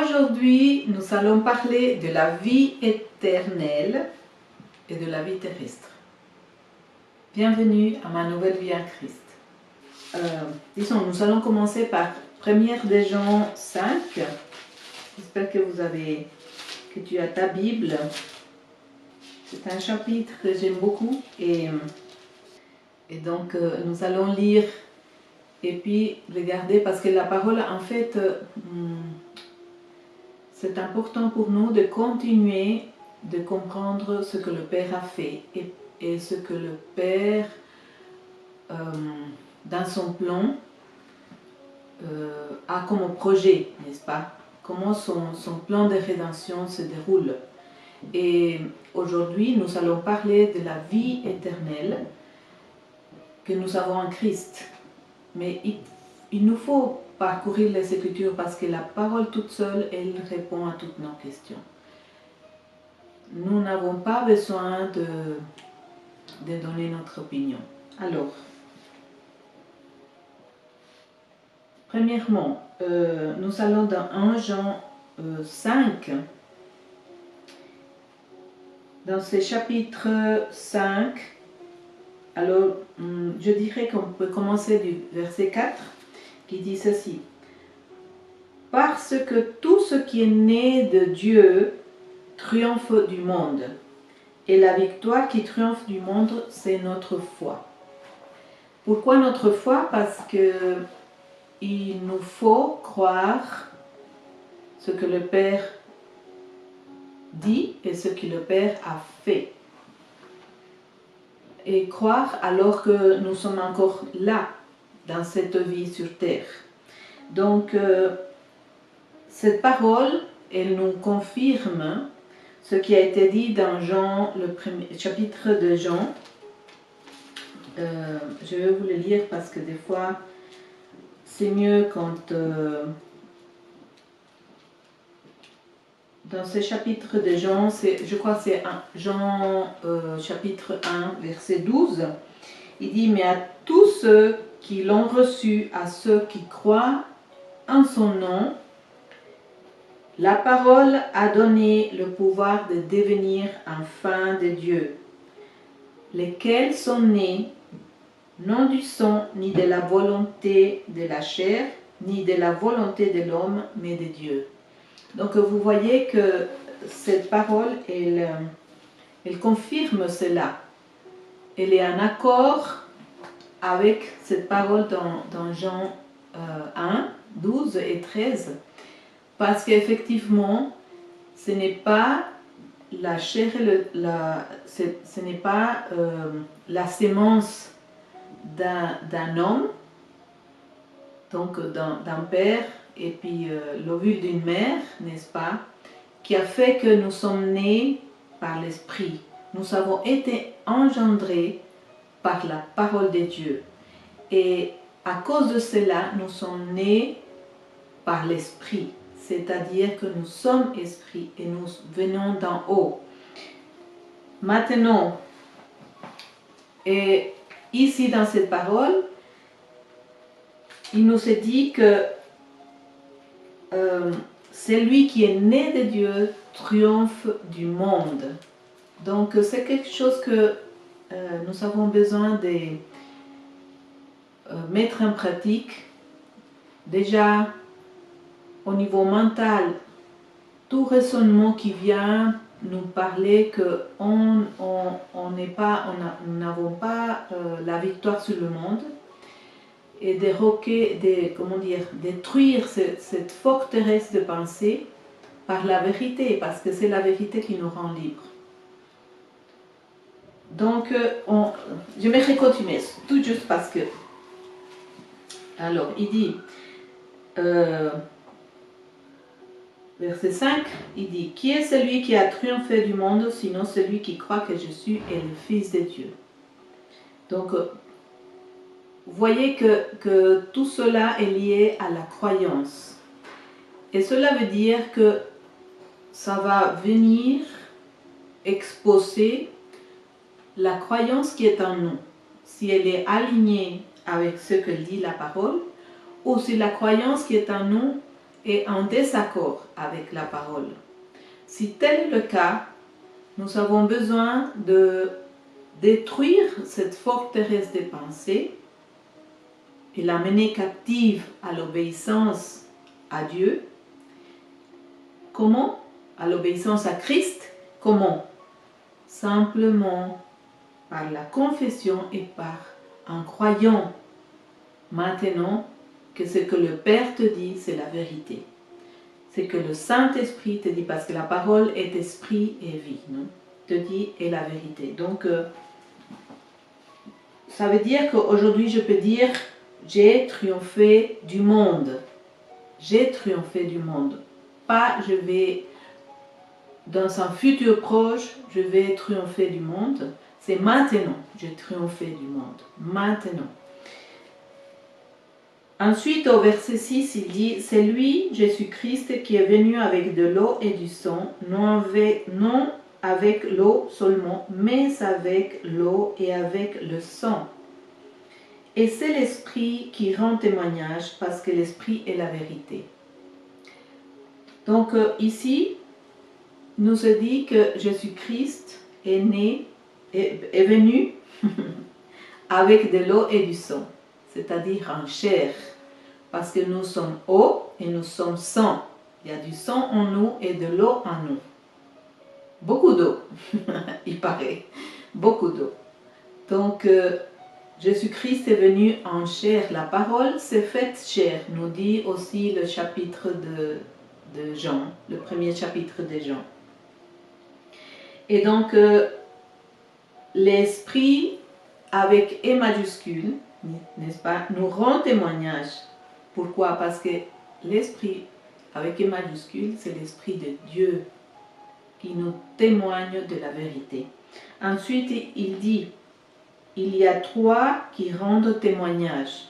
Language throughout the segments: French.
Aujourd'hui, nous allons parler de la vie éternelle et de la vie terrestre. Bienvenue à ma nouvelle vie en Christ. Nous allons commencer par 1 de Jean 5. J'espère que tu as ta Bible. C'est un chapitre que j'aime beaucoup et donc nous allons lire et puis regarder parce que la parole en fait c'est important pour nous de continuer de comprendre ce que le Père a fait et ce que le Père dans son plan a comme projet, n'est-ce pas? Comment son plan de rédemption se déroule. Et aujourd'hui, nous allons parler de la vie éternelle que nous avons en Christ. Mais il nous faut parcourir les Écritures parce que la parole toute seule, elle répond à toutes nos questions. Nous n'avons pas besoin de donner notre opinion. Alors, premièrement, nous allons dans 1 Jean 5. Dans ce chapitre 5, alors je dirais qu'on peut commencer du verset 4 qui dit ceci. Parce que tout ce qui est né de Dieu triomphe du monde. Et la victoire qui triomphe du monde, c'est notre foi. Pourquoi notre foi? Parce que il nous faut croire ce que le Père dit et ce que le Père a fait. Et croire alors que nous sommes encore là, dans cette vie sur terre. Donc, cette parole, elle nous confirme ce qui a été dit dans Jean, le premier chapitre de Jean. Je vais vous le lire parce que des fois, c'est mieux quand... dans ce chapitre de Jean, je crois que c'est Jean chapitre 1, verset 12, il dit « Mais à tous ceux qui l'ont reçu, à ceux qui croient en son nom, la parole a donné le pouvoir de devenir enfants de Dieu, lesquels sont nés non du sang, ni de la volonté de la chair, ni de la volonté de l'homme, mais de Dieu. » Donc vous voyez que cette parole, elle confirme cela. Elle est en accord avec cette parole dans Jean 1, 12 et 13. Parce qu'effectivement, ce n'est pas la chair, ce n'est pas la sémence d'un homme, donc d'un père, et puis l'ovule d'une mère, n'est-ce pas, qui a fait que nous sommes nés par l'Esprit. Nous avons été engendrés par la parole de Dieu. Et à cause de cela, nous sommes nés par l'Esprit. C'est-à-dire que nous sommes esprits et nous venons d'en haut. Maintenant, et ici dans cette parole, il nous est dit que celui qui est né de Dieu triomphe du monde. Donc c'est quelque chose que nous avons besoin de mettre en pratique. Déjà au niveau mental, tout raisonnement qui vient nous parler que nous n'avons pas la victoire sur le monde, et détruire cette forteresse de pensée par la vérité, parce que c'est la vérité qui nous rend libres. Donc, je vais continuer, tout juste parce que... Alors, il dit, verset 5, il dit, « Qui est celui qui a triomphé du monde, sinon celui qui croit que Jésus est le Fils de Dieu ?» Donc, vous voyez que tout cela est lié à la croyance. Et cela veut dire que ça va venir exposer la croyance qui est en nous. Si elle est alignée avec ce que dit la parole, ou si la croyance qui est en nous est en désaccord avec la parole. Si tel est le cas, nous avons besoin de détruire cette forteresse des pensées et la mener captive à l'obéissance à Dieu. Comment? À l'obéissance à Christ. Comment? Simplement par la confession et en croyant maintenant que ce que le Père te dit, c'est la vérité. C'est que le Saint-Esprit te dit, parce que la parole est esprit et vie, non? Te dit est la vérité. Donc, ça veut dire qu'aujourd'hui, je peux dire, j'ai triomphé du monde. J'ai triomphé du monde. Pas, je vais, dans un futur proche, je vais triompher du monde. C'est maintenant, j'ai triomphé du monde. Maintenant. Ensuite, au verset 6, il dit, c'est lui, Jésus-Christ, qui est venu avec de l'eau et du sang, non avec l'eau seulement, mais avec l'eau et avec le sang. Et c'est l'Esprit qui rend témoignage, parce que l'Esprit est la vérité. Donc ici, il nous est dit que Jésus-Christ est venu avec de l'eau et du sang, c'est-à-dire en chair, parce que nous sommes eau et nous sommes sang. Il y a du sang en nous et de l'eau en nous. Beaucoup d'eau, il paraît, beaucoup d'eau. Donc, Jésus-Christ est venu en chair. La parole s'est faite chair, nous dit aussi le chapitre de Jean, le premier chapitre de Jean. Et donc, l'Esprit avec E majuscule, n'est-ce pas, nous rend témoignage. Pourquoi? Parce que l'Esprit avec E majuscule, c'est l'Esprit de Dieu qui nous témoigne de la vérité. Ensuite, il dit, il y a trois qui rendent témoignage.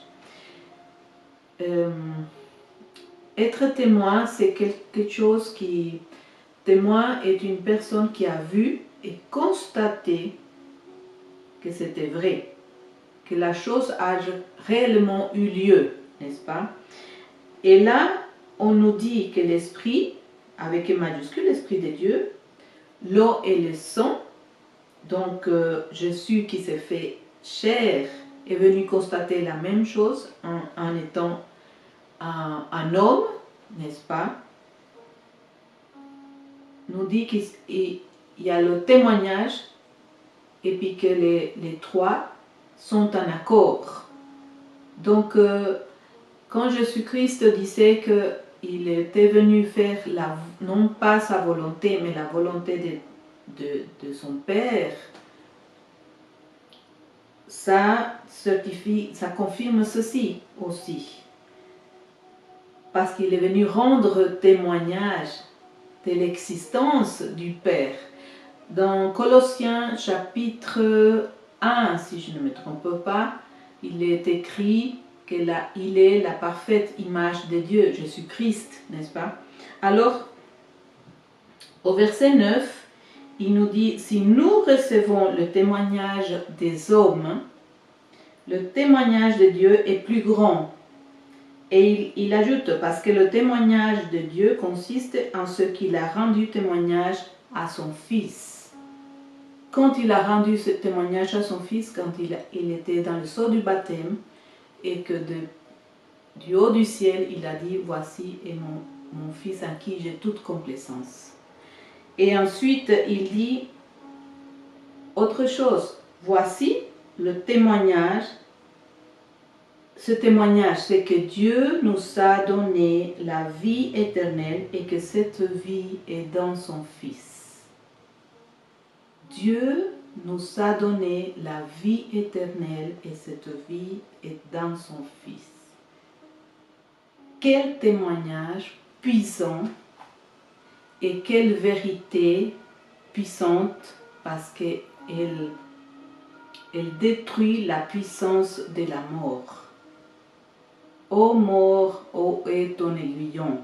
Être témoin, c'est quelque chose qui... Témoin est une personne qui a vu et constaté que c'était vrai, que la chose a réellement eu lieu, n'est-ce pas? Et là, on nous dit que l'Esprit, avec un majuscule, l'Esprit de Dieu, l'eau et le sang, donc Jésus qui s'est fait chair est venu constater la même chose en étant un homme, n'est-ce pas? Nous dit qu'il y a le témoignage et puis que les trois sont en accord. Donc, quand Jésus-Christ disait qu'il était venu faire non pas sa volonté, mais la volonté de son Père, ça confirme ceci aussi. Parce qu'il est venu rendre témoignage de l'existence du Père. Dans Colossiens chapitre 1, si je ne me trompe pas, il est écrit qu'il est la parfaite image de Dieu, Jésus-Christ, n'est-ce pas? Alors, au verset 9, il nous dit, si nous recevons le témoignage des hommes, le témoignage de Dieu est plus grand. Et il ajoute, parce que le témoignage de Dieu consiste en ce qu'il a rendu témoignage à son Fils. Quand il a rendu ce témoignage à son Fils, quand il était dans le seau du baptême, et que du haut du ciel, il a dit, voici est mon Fils en qui j'ai toute complaisance. Et ensuite, il dit autre chose. Voici le témoignage. Ce témoignage, c'est que Dieu nous a donné la vie éternelle et que cette vie est dans son Fils. Dieu nous a donné la vie éternelle et cette vie est dans son Fils. Quel témoignage puissant et quelle vérité puissante parce qu'elle détruit la puissance de la mort. Ô mort, où est ton aiguillon?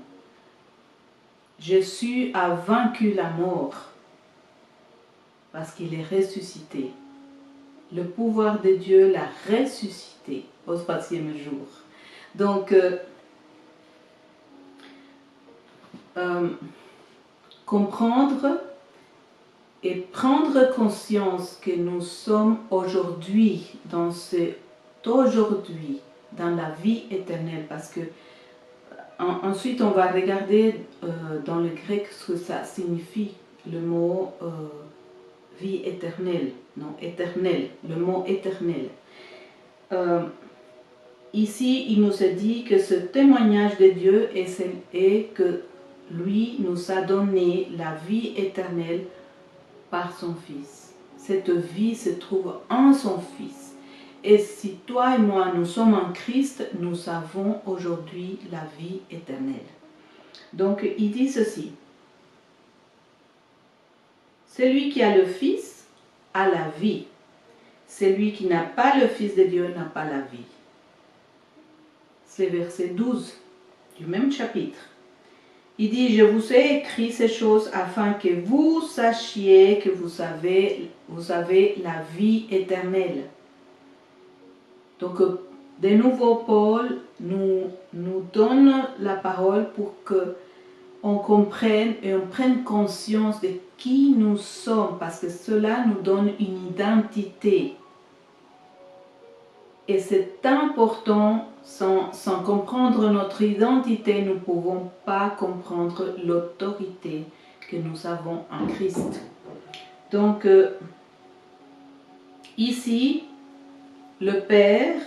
Jésus a vaincu la mort parce qu'il est ressuscité. Le pouvoir de Dieu l'a ressuscité au troisième jour. Donc, comprendre et prendre conscience que nous sommes aujourd'hui, dans la vie éternelle, parce que ensuite on va regarder dans le grec ce que ça signifie, le mot vie éternelle, non éternel, le mot éternel. Ici, il nous est dit que ce témoignage de Dieu est que lui nous a donné la vie éternelle par son Fils. Cette vie se trouve en son Fils. Et si toi et moi, nous sommes en Christ, nous avons aujourd'hui la vie éternelle. Donc, il dit ceci. Celui qui a le Fils a la vie. Celui qui n'a pas le Fils de Dieu n'a pas la vie. C'est verset 12 du même chapitre. Il dit, je vous ai écrit ces choses afin que vous sachiez que vous avez la vie éternelle. Donc, de nouveau, Paul nous donne la parole pour que on comprenne et on prenne conscience de qui nous sommes, parce que cela nous donne une identité. Et c'est important, sans comprendre notre identité, nous ne pouvons pas comprendre l'autorité que nous avons en Christ. Donc, ici, le Père,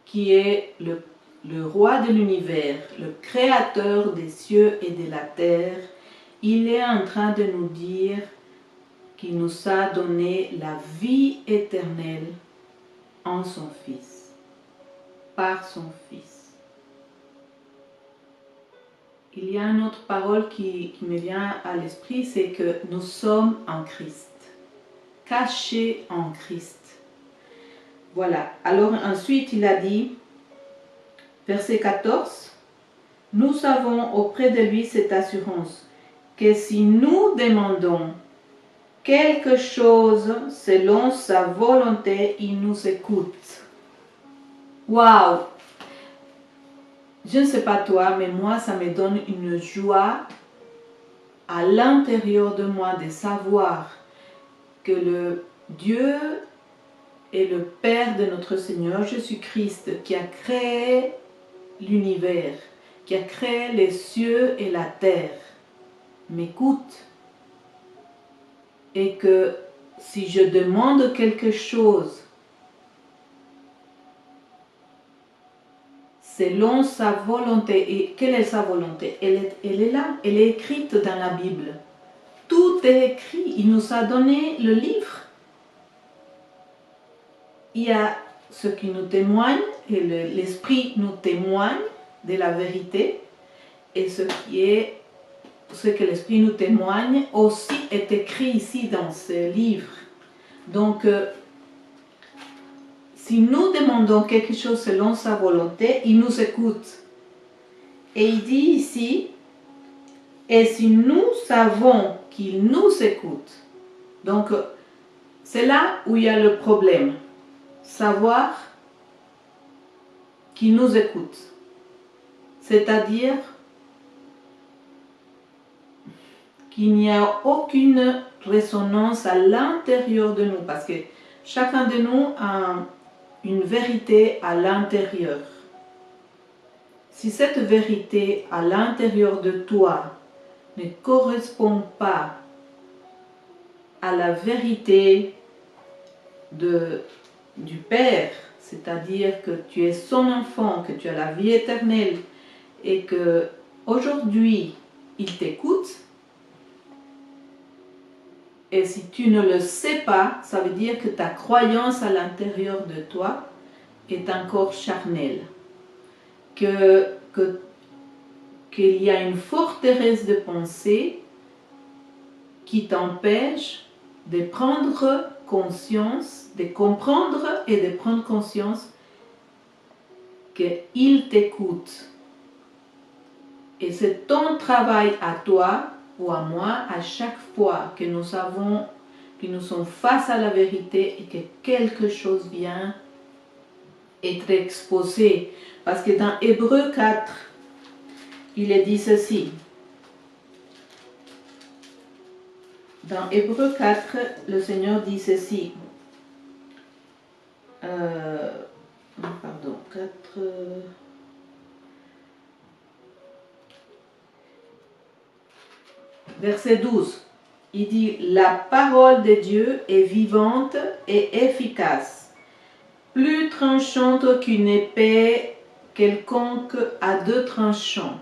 qui est le roi de l'univers, le créateur des cieux et de la terre, il est en train de nous dire qu'il nous a donné la vie éternelle en son Fils, par son Fils. Il y a une autre parole qui me vient à l'esprit, c'est que nous sommes en Christ, cachés en Christ. Voilà, alors ensuite il a dit, verset 14, « Nous avons auprès de lui cette assurance, que si nous demandons quelque chose selon sa volonté, il nous écoute. » Waouh! Je ne sais pas toi, mais moi, ça me donne une joie à l'intérieur de moi de savoir que le Dieu est le Père de notre Seigneur Jésus-Christ, qui a créé l'univers, qui a créé les cieux et la terre, m'écoute. Et que si je demande quelque chose selon sa volonté, et quelle est sa volonté? Elle est là, elle est écrite dans la Bible. Tout est écrit, il nous a donné le livre. Il y a ce qui nous témoigne, et l'Esprit nous témoigne de la vérité, et ce que l'Esprit nous témoigne aussi est écrit ici dans ce livre. Donc, si nous demandons quelque chose selon sa volonté, il nous écoute. Et il dit ici, et si nous savons qu'il nous écoute, donc c'est là où il y a le problème, savoir qu'il nous écoute. C'est-à-dire qu'il n'y a aucune résonance à l'intérieur de nous, parce que chacun de nous a une vérité à l'intérieur. Si cette vérité à l'intérieur de toi ne correspond pas à la vérité du Père, c'est-à-dire que tu es son enfant, que tu as la vie éternelle et que aujourd'hui il t'écoute, et si tu ne le sais pas, ça veut dire que ta croyance à l'intérieur de toi est encore charnelle. Qu'il y a une forteresse de pensée qui t'empêche de prendre conscience, de comprendre et de prendre conscience qu'il t'écoute. Et c'est ton travail à toi ou à moi, à chaque fois que nous sommes face à la vérité et que quelque chose vient être exposé. Parce que dans Hébreux 4, il est dit ceci. Dans Hébreux 4, le Seigneur dit ceci. Pardon, 4... Verset 12. Il dit, la parole de Dieu est vivante et efficace, plus tranchante qu'une épée quelconque à deux tranchants,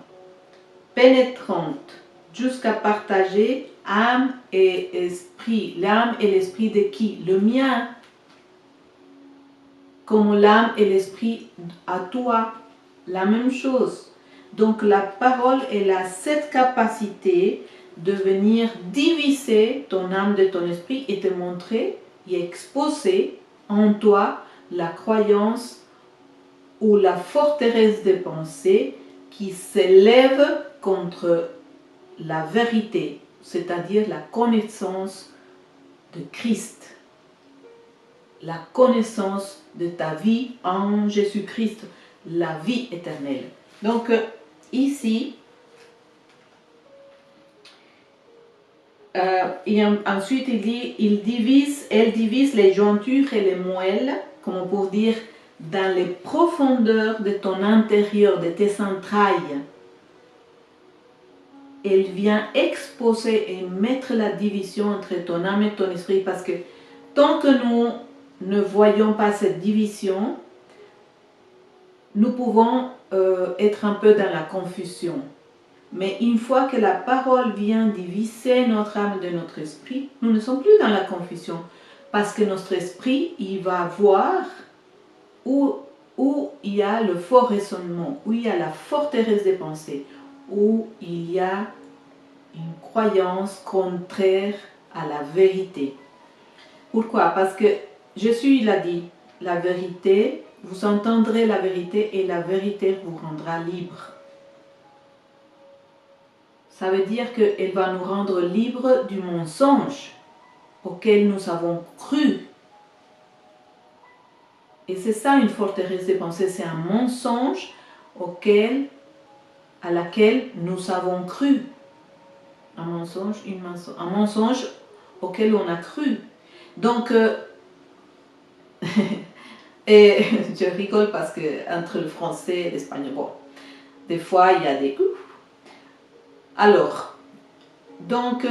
pénétrante jusqu'à partager âme et esprit. L'âme et l'esprit de qui? Le mien. Comme l'âme et l'esprit à toi. La même chose. Donc la parole, elle a cette capacité de venir diviser ton âme de ton esprit et te montrer et exposer en toi la croyance ou la forteresse de pensée qui s'élève contre la vérité, c'est-à-dire la connaissance de Christ, la connaissance de ta vie en Jésus-Christ, la vie éternelle. Donc ici, et ensuite il dit, elle divise les jointures et les moelles, comme pour dire, dans les profondeurs de ton intérieur, de tes entrailles. Elle vient exposer et mettre la division entre ton âme et ton esprit, parce que tant que nous ne voyons pas cette division, nous pouvons être un peu dans la confusion. Mais une fois que la parole vient diviser notre âme de notre esprit, nous ne sommes plus dans la confusion. Parce que notre esprit, il va voir où il y a le fort raisonnement, où il y a la forteresse des pensées, où il y a une croyance contraire à la vérité. Pourquoi? Parce que Jésus, il a dit, la vérité, vous entendrez la vérité et la vérité vous rendra libre. Ça veut dire qu'elle va nous rendre libres du mensonge auquel nous avons cru. Et c'est ça une forteresse de pensée, c'est un mensonge à laquelle nous avons cru. Un mensonge auquel on a cru. Donc, et je rigole parce que entre le français et l'espagnol, bon, des fois il y a des coups. Alors, donc,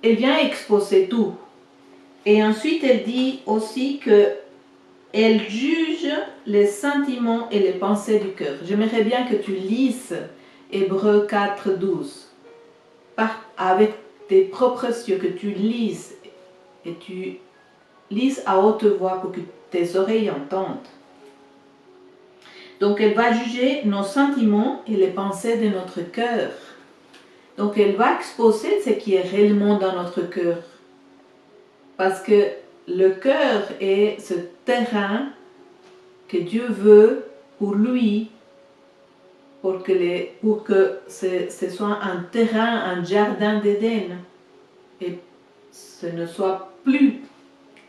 elle vient exposer tout. Et ensuite, elle dit aussi que elle juge les sentiments et les pensées du cœur. J'aimerais bien que tu lises Hébreux 4, 12. Avec tes propres yeux, que tu lises et tu lises à haute voix pour que tes oreilles entendent. Donc, elle va juger nos sentiments et les pensées de notre cœur. Donc, elle va exposer ce qui est réellement dans notre cœur. Parce que le cœur est ce terrain que Dieu veut pour lui, pour que ce soit un terrain, un jardin d'Éden. Et ce ne soit plus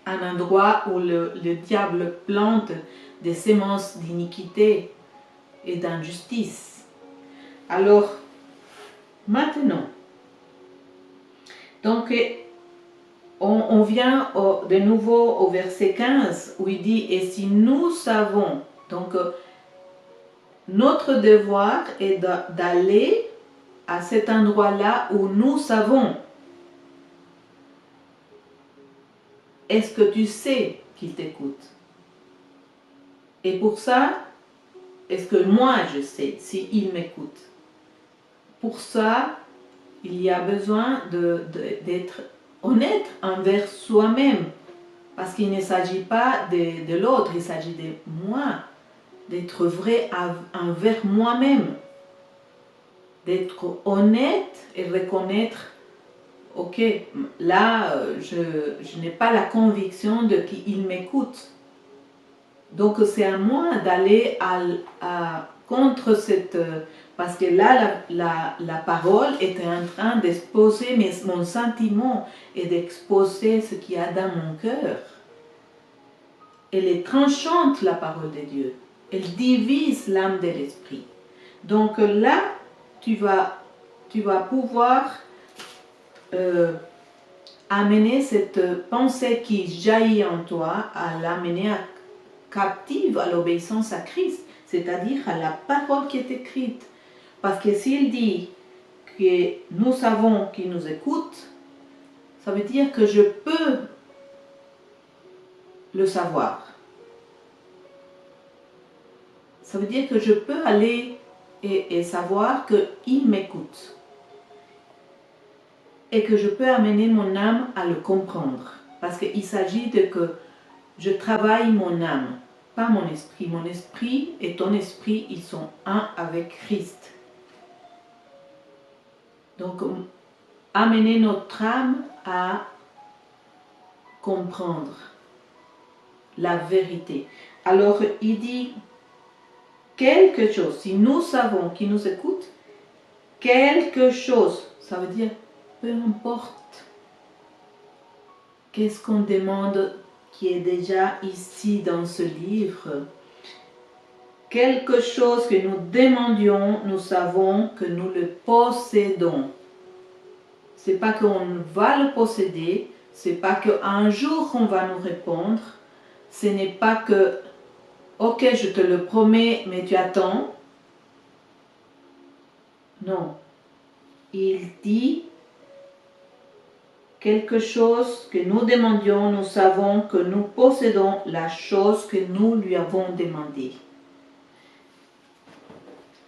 un endroit où le diable plante des semences d'iniquité et d'injustice. Alors, maintenant, donc, on vient de nouveau au verset 15 où il dit, et si nous savons, donc notre devoir est d'aller à cet endroit-là où nous savons. Est-ce que tu sais qu'il t'écoute? Et pour ça, est-ce que moi je sais s'il m'écoute? Pour ça, il y a besoin d'être honnête envers soi-même. Parce qu'il ne s'agit pas de l'autre, il s'agit de moi. D'être vrai envers moi-même. D'être honnête et reconnaître, ok, là, je n'ai pas la conviction de qu'il m'écoute. Donc c'est à moi d'aller contre cette... Parce que là, la parole était en train d'exposer mon sentiment et d'exposer ce qu'il y a dans mon cœur. Elle est tranchante, la parole de Dieu. Elle divise l'âme de l'esprit. Donc là, tu vas pouvoir amener cette pensée qui jaillit en toi, à l'amener captive à l'obéissance à Christ, c'est-à-dire à la parole qui est écrite. Parce que s'il dit que nous savons qu'il nous écoute, ça veut dire que je peux le savoir. Ça veut dire que je peux aller et savoir qu'il m'écoute. Et que je peux amener mon âme à le comprendre. Parce qu'il s'agit de que je travaille mon âme, pas mon esprit. Mon esprit et ton esprit, ils sont un avec Christ. Donc, amener notre âme à comprendre la vérité. Alors, il dit quelque chose. Si nous savons qu'il nous écoute, quelque chose, ça veut dire peu importe. Qu'est-ce qu'on demande qui est déjà ici dans ce livre? Quelque chose que nous demandions, nous savons que nous le possédons. C'est pas qu'on va le posséder, c'est pas qu'un jour on va nous répondre, ce n'est pas que, ok, je te le promets, mais tu attends. Non. Il dit quelque chose que nous demandions, nous savons que nous possédons la chose que nous lui avons demandé.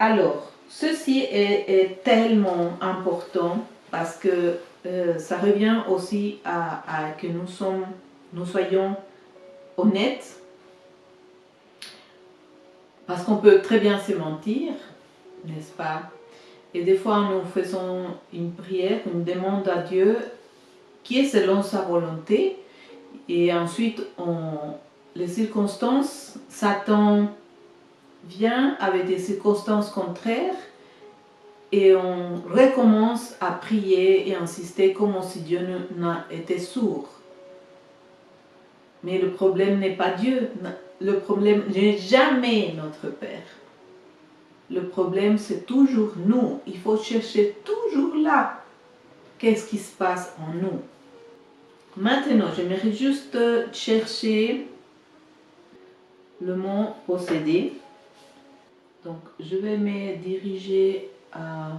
Alors, ceci est tellement important parce que ça revient aussi à que nous soyons honnêtes, parce qu'on peut très bien se mentir, n'est-ce pas? Et des fois, nous faisons une prière, une demande à Dieu qui est selon sa volonté, et ensuite, les circonstances, Satan vient avec des circonstances contraires, et on recommence à prier et insister comme si Dieu n'a été sourd. Mais le problème n'est pas Dieu, le problème n'est jamais notre Père. Le problème, c'est toujours nous. Il faut chercher toujours là. Qu'est-ce qui se passe en nous? Maintenant, j'aimerais juste chercher le mot posséder. Donc, je vais me diriger à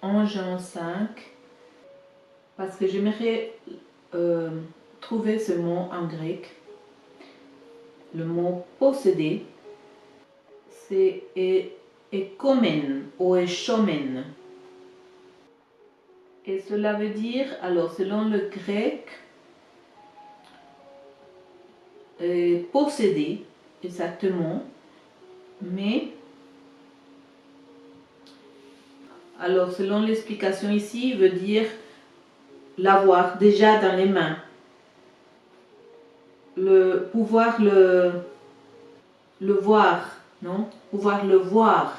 1 Jean 5 parce que j'aimerais trouver ce mot en grec. Le mot posséder, c'est ekomen ou eshomen. Et cela veut dire, alors selon le grec, posséder, exactement, mais alors selon l'explication ici, il veut dire l'avoir déjà dans les mains, pouvoir le voir, non? Pouvoir le voir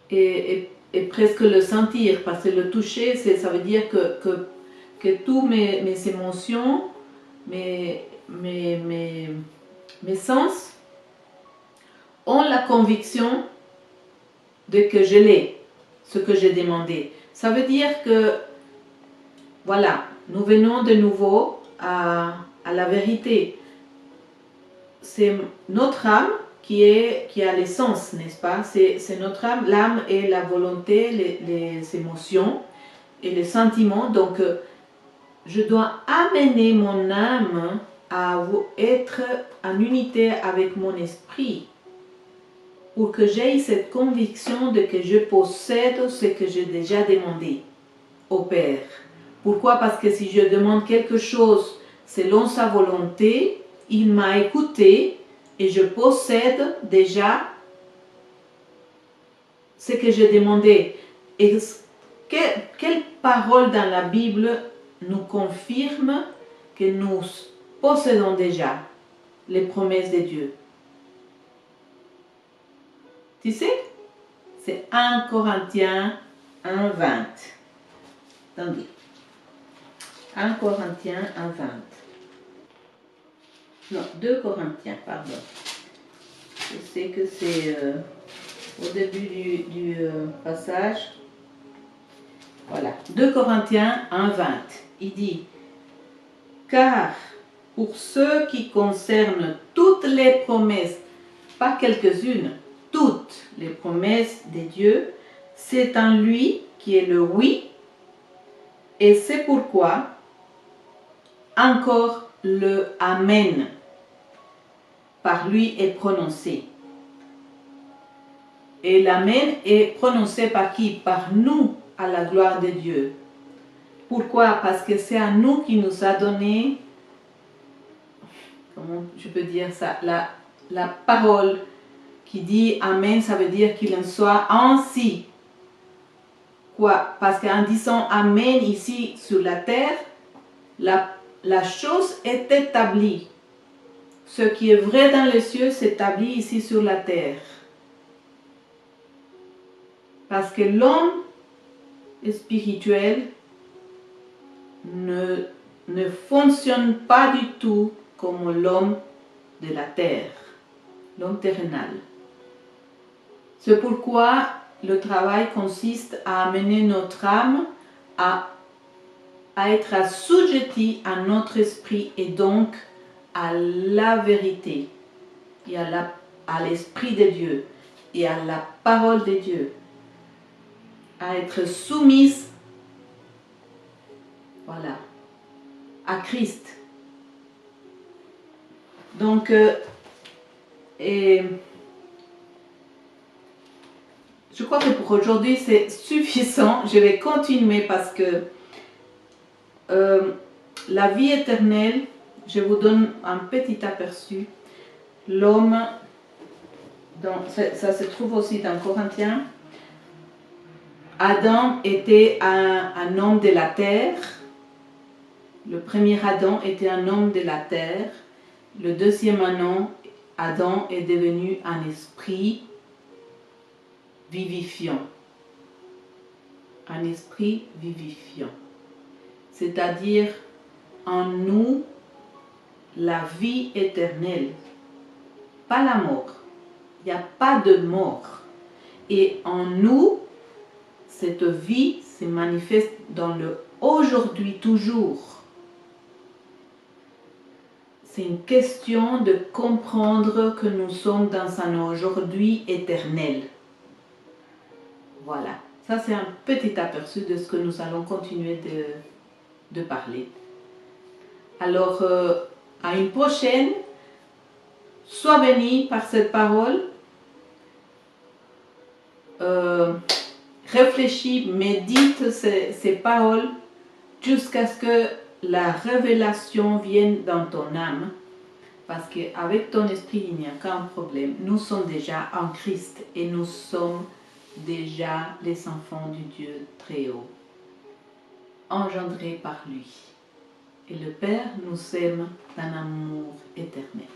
et presque le sentir, parce que le toucher, ça veut dire que tous mes émotions, mes sens ont la conviction de que je l'ai, ce que j'ai demandé. Ça veut dire que, voilà, nous venons de nouveau à la vérité. C'est notre âme qui a l'essence, n'est-ce pas? C'est notre âme, l'âme est la volonté, les émotions et les sentiments. Donc, je dois amener mon âme à être en unité avec mon esprit pour que j'aie cette conviction de que je possède ce que j'ai déjà demandé au Père. Pourquoi? Parce que si je demande quelque chose selon sa volonté, il m'a écouté et je possède déjà ce que j'ai demandé. Et quelle parole dans la Bible nous confirme que nous possédons déjà les promesses de Dieu? Tu sais? C'est 1 Corinthiens 1, 20. Attendez. 1 Corinthiens 1, 20. Non, 2 Corinthiens, pardon. Je sais que c'est au début du passage. Voilà, 2 Corinthiens 1,20. Il dit, car pour ceux qui concernent toutes les promesses, pas quelques-unes, toutes les promesses de Dieu, c'est en lui qui est le oui, et c'est pourquoi encore le Amen par lui est prononcé. Et l'Amen est prononcé par qui? Par nous, à la gloire de Dieu. Pourquoi? Parce que c'est à nous qui nous a donné, comment je peux dire ça, la parole qui dit Amen, ça veut dire qu'il en soit ainsi. Quoi? Parce qu'en disant Amen ici sur la terre, la chose est établie. Ce qui est vrai dans les cieux s'établit ici sur la terre. Parce que l'homme spirituel ne fonctionne pas du tout comme l'homme de la terre, l'homme terrenal. C'est pourquoi le travail consiste à amener notre âme à être assujettie à notre esprit et donc à la vérité et à l'esprit de Dieu et à la parole de Dieu, à être soumise, voilà, à Christ. Donc, je crois que pour aujourd'hui c'est suffisant. Je vais continuer parce que la vie éternelle, je vous donne un petit aperçu. L'homme, ça se trouve aussi dans Corinthiens, Adam était un homme de la terre. Le premier Adam était un homme de la terre. Le deuxième Adam est devenu un esprit vivifiant. Un esprit vivifiant. C'est-à-dire en nous la vie éternelle, pas la mort. Il n'y a pas de mort. Et en nous, cette vie se manifeste dans le aujourd'hui toujours. C'est une question de comprendre que nous sommes dans un aujourd'hui éternel. Voilà, ça c'est un petit aperçu de ce que nous allons continuer de parler. Alors, à une prochaine, sois béni par cette parole. Réfléchis, médite ces paroles jusqu'à ce que la révélation vienne dans ton âme. Parce qu'avec ton esprit, il n'y a qu'un problème. Nous sommes déjà en Christ et nous sommes déjà les enfants du Dieu très haut, engendrés par lui. Et le Père nous aime d'un amour éternel.